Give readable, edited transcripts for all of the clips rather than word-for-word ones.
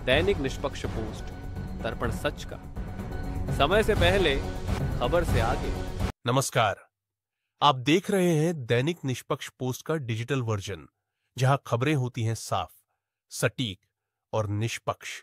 दैनिक निष्पक्ष पोस्ट, दर्पण सच का, समय से पहले, खबर से आगे। नमस्कार, आप देख रहे हैं दैनिक निष्पक्ष पोस्ट का डिजिटल वर्जन, जहां खबरें होती हैं साफ, सटीक और निष्पक्ष।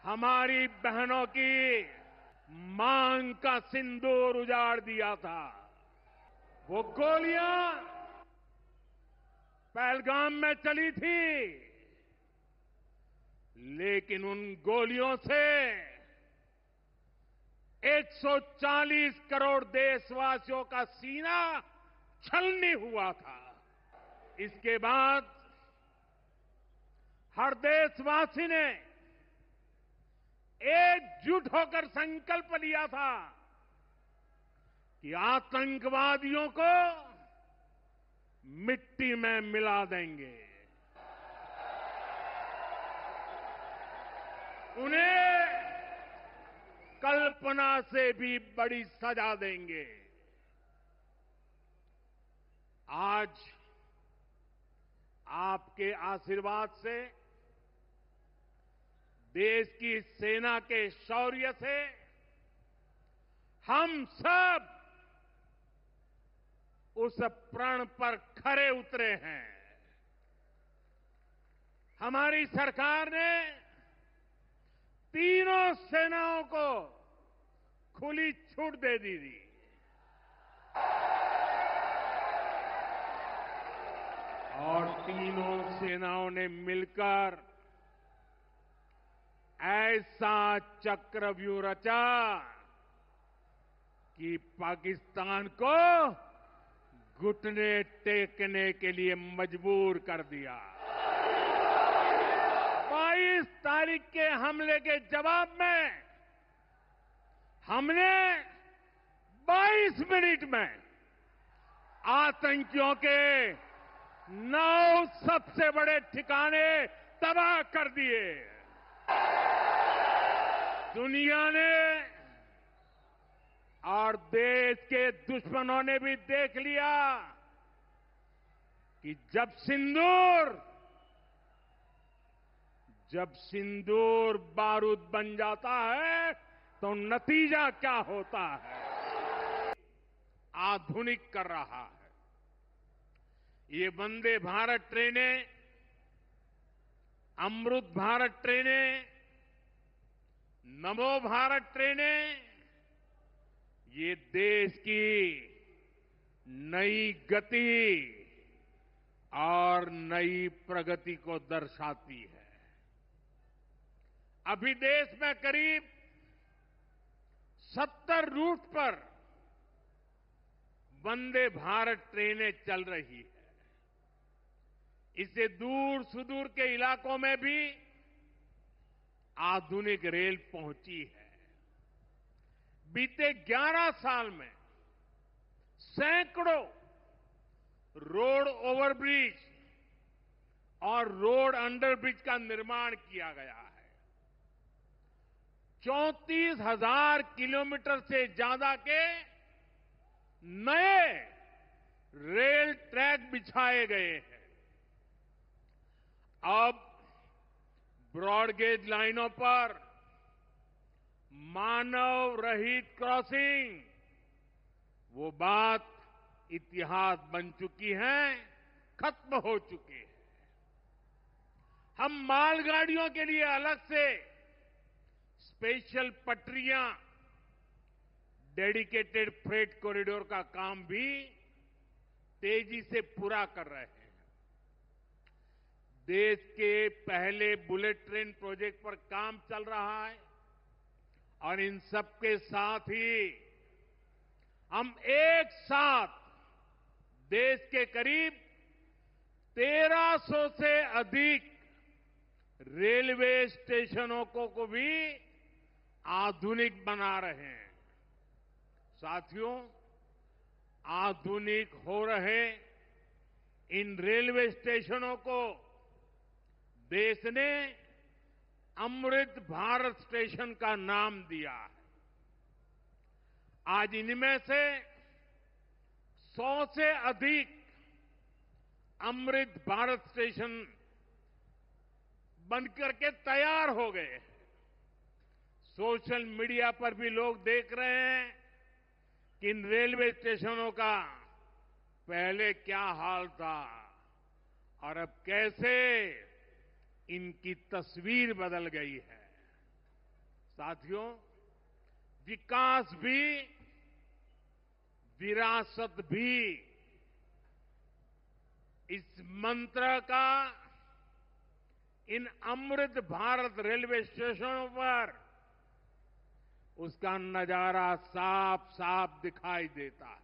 हमारी बहनों की मांग का सिंदूर उजाड़ दिया था। वो गोलियां पहलगाम में चली थी, लेकिन उन गोलियों से 140 करोड़ देशवासियों का सीना छलनी हुआ था। इसके बाद हर देशवासी ने एकजुट होकर संकल्प लिया था कि आतंकवादियों को मिट्टी में मिला देंगे, उन्हें कल्पना से भी बड़ी सजा देंगे। आज आपके आशीर्वाद से, देश की सेना के शौर्य से हम सब उस प्रण पर खरे उतरे हैं। हमारी सरकार ने तीनों सेनाओं को खुली छूट दे दी थी। और तीनों सेनाओं ने मिलकर ऐसा चक्रव्यूह रचा कि पाकिस्तान को घुटने टेकने के लिए मजबूर कर दिया। 22 तारीख के हमले के जवाब में हमने 22 मिनट में आतंकियों के 9 सबसे बड़े ठिकाने तबाह कर दिए। दुनिया ने और देश के दुश्मनों ने भी देख लिया कि जब सिंदूर बारूद बन जाता है तो नतीजा क्या होता है। आधुनिक कर रहा है। ये वंदे भारत ट्रेनें, अमृत भारत ट्रेनें, नमो भारत ट्रेनें, ये देश की नई गति और नई प्रगति को दर्शाती है। अभी देश में करीब 70 रूट पर वंदे भारत ट्रेनें चल रही है। इससे दूर सुदूर के इलाकों में भी आधुनिक रेल पहुंची है। बीते 11 साल में सैकड़ों रोड ओवरब्रिज और रोड अंडरब्रिज का निर्माण किया गया है। 34,000 किलोमीटर से ज्यादा के नए रेल ट्रैक बिछाए गए हैं। अब ब्रॉडगेज लाइनों पर मानव रहित क्रॉसिंग, वो बात इतिहास बन चुकी है, खत्म हो चुकी है। हम मालगाड़ियों के लिए अलग से स्पेशल पटरियां, डेडिकेटेड फ्रेट कॉरिडोर का काम भी तेजी से पूरा कर रहे हैं। देश के पहले बुलेट ट्रेन प्रोजेक्ट पर काम चल रहा है और इन सबके साथ ही हम एक साथ देश के करीब 1300 से अधिक रेलवे स्टेशनों को भी आधुनिक बना रहे हैं। साथियों, आधुनिक हो रहे इन रेलवे स्टेशनों को देश ने अमृत भारत स्टेशन का नाम दिया है। आज इनमें से 100 से अधिक अमृत भारत स्टेशन बनकर के तैयार हो गए हैं। सोशल मीडिया पर भी लोग देख रहे हैं कि इन रेलवे स्टेशनों का पहले क्या हाल था और अब कैसे इनकी तस्वीर बदल गई है। साथियों, विकास भी विरासत भी इस मंत्र का इन अमृत भारत रेलवे स्टेशनों पर उसका नजारा साफ साफ दिखाई देता है।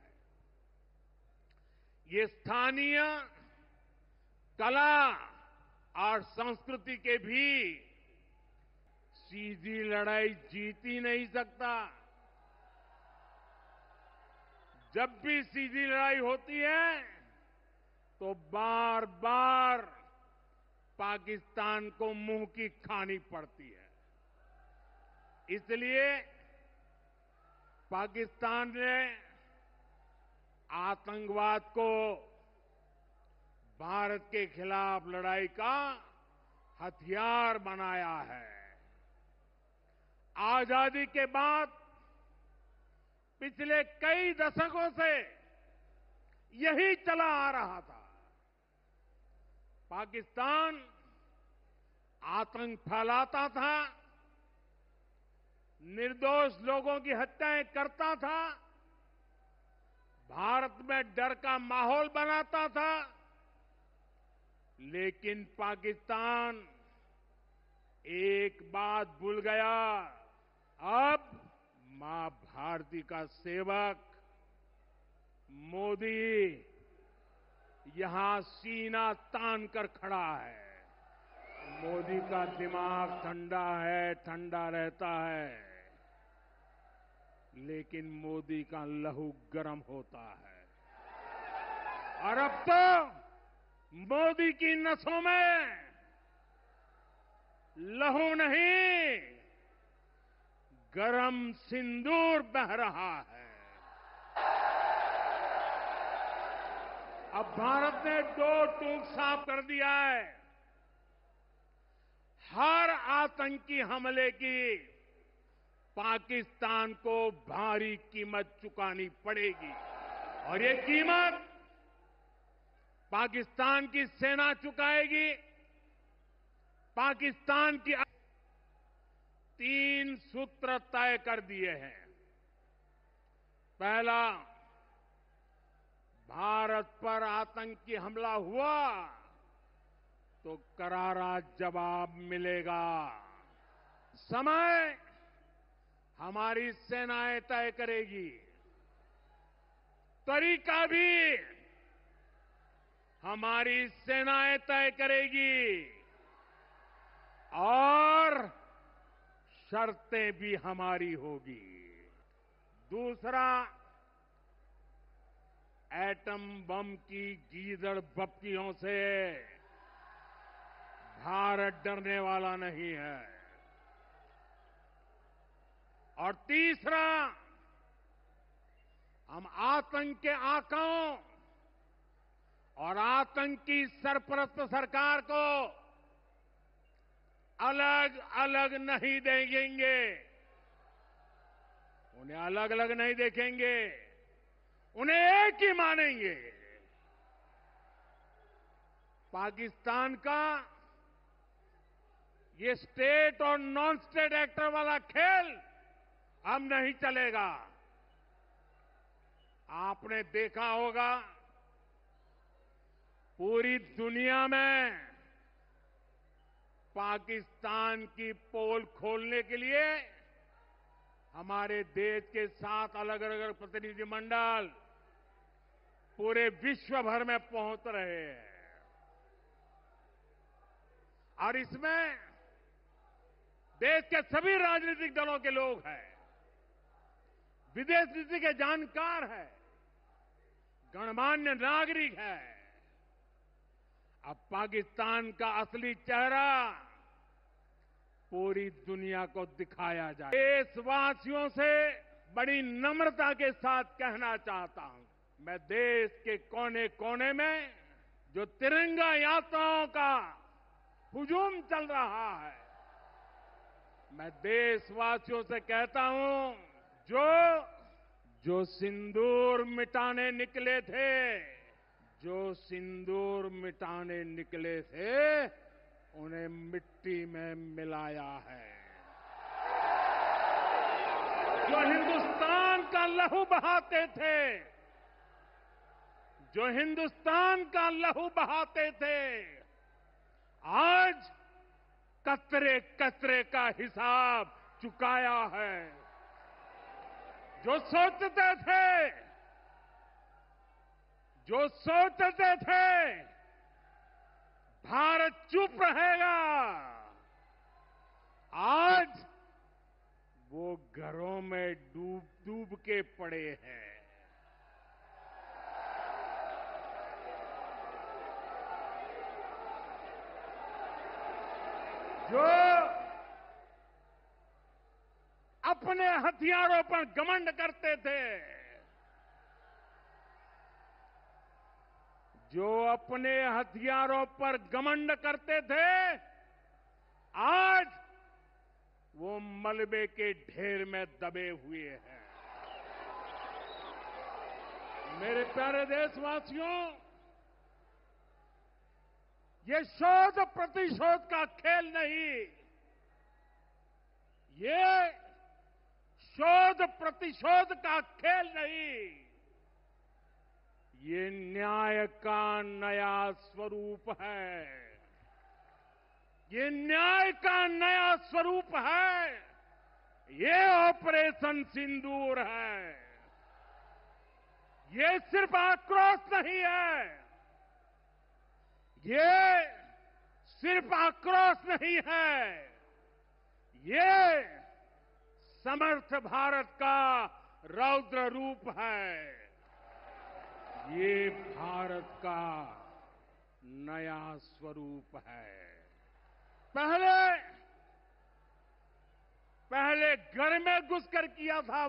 ये स्थानीय कला और संस्कृति के भी सीधी लड़ाई जीत ही नहीं सकता। जब भी सीधी लड़ाई होती है तो बार बार पाकिस्तान को मुंह की खानी पड़ती है। इसलिए पाकिस्तान ने आतंकवाद को भारत के खिलाफ लड़ाई का हथियार बनाया है। आजादी के बाद पिछले कई दशकों से यही चला आ रहा था। पाकिस्तान आतंक फैलाता था, निर्दोष लोगों की हत्याएं करता था, भारत में डर का माहौल बनाता था, लेकिन पाकिस्तान एक बात भूल गया। अब मां भारती का सेवक मोदी यहां सीना तान कर खड़ा है। मोदी का दिमाग ठंडा है, ठंडा रहता है, लेकिन मोदी का लहू गर्म होता है। और अब तो मोदी की नसों में लहू नहीं, गरम सिंदूर बह रहा है। अब भारत ने दो टूक साफ कर दिया है। हर आतंकी हमले की पाकिस्तान को भारी कीमत चुकानी पड़ेगी और ये कीमत पाकिस्तान की सेना चुकाएगी। पाकिस्तान की 3 सूत्र तय कर दिए हैं। पहला, भारत पर आतंकी हमला हुआ तो करारा जवाब मिलेगा। समय हमारी सेनाएं तय करेगी, तरीका भी हमारी सेनाएं तय करेगी और शर्तें भी हमारी होगी। दूसरा, एटम बम की गीदड़ बप्तियों से भारत डरने वाला नहीं है। और तीसरा, हम आतंक के आकाओं और आतंकी सरपरस्त सरकार को अलग अलग नहीं देखेंगे। उन्हें अलग अलग नहीं देखेंगे, उन्हें एक ही मानेंगे। पाकिस्तान का ये स्टेट और नॉन स्टेट एक्टर वाला खेल अब नहीं चलेगा। आपने देखा होगा, पूरी दुनिया में पाकिस्तान की पोल खोलने के लिए हमारे देश के 7 अलग अलग प्रतिनिधिमंडल पूरे विश्व भर में पहुंच रहे हैं। और इसमें देश के सभी राजनीतिक दलों के लोग हैं, विदेश नीति के जानकार हैं, गणमान्य नागरिक हैं। अब पाकिस्तान का असली चेहरा पूरी दुनिया को दिखाया जाए। देशवासियों से बड़ी नम्रता के साथ कहना चाहता हूं, मैं देश के कोने कोने में जो तिरंगा यात्राओं का हुजूम चल रहा है। मैं देशवासियों से कहता हूं, जो सिंदूर मिटाने निकले थे, उन्हें मिट्टी में मिलाया है। जो हिंदुस्तान का लहू बहाते थे, आज कतरे कतरे का हिसाब चुकाया है। जो सोचते थे भारत चुप रहेगा, आज वो घरों में डूब के पड़े हैं। जो अपने हथियारों पर घमंड करते थे, आज वो मलबे के ढेर में दबे हुए हैं। मेरे प्यारे देशवासियों, ये शोध प्रतिशोध का खेल नहीं, ये न्याय का नया स्वरूप है। ये ऑपरेशन सिंदूर है। ये सिर्फ आक्रोश नहीं है, ये समर्थ भारत का रौद्र रूप है। ये भारत का नया स्वरूप है। पहले घर में घुसकर किया था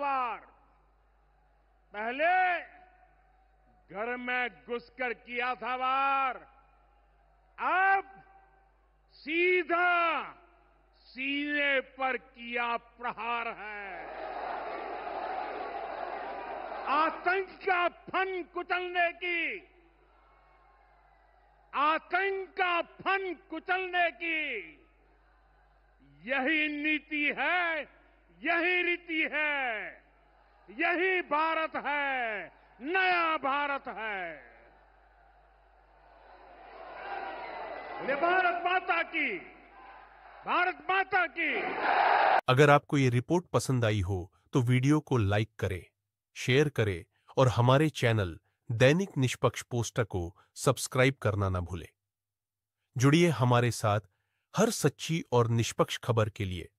वार, अब सीधा सीने पर किया प्रहार है। आतंक का फन कुचलने की यही नीति है, यही रीति है, यही भारत है, नया भारत है। ये भारत माता की। अगर आपको ये रिपोर्ट पसंद आई हो तो वीडियो को लाइक करें, शेयर करें और हमारे चैनल दैनिक निष्पक्ष पोस्टर को सब्सक्राइब करना ना भूलें। जुड़िए हमारे साथ हर सच्ची और निष्पक्ष खबर के लिए।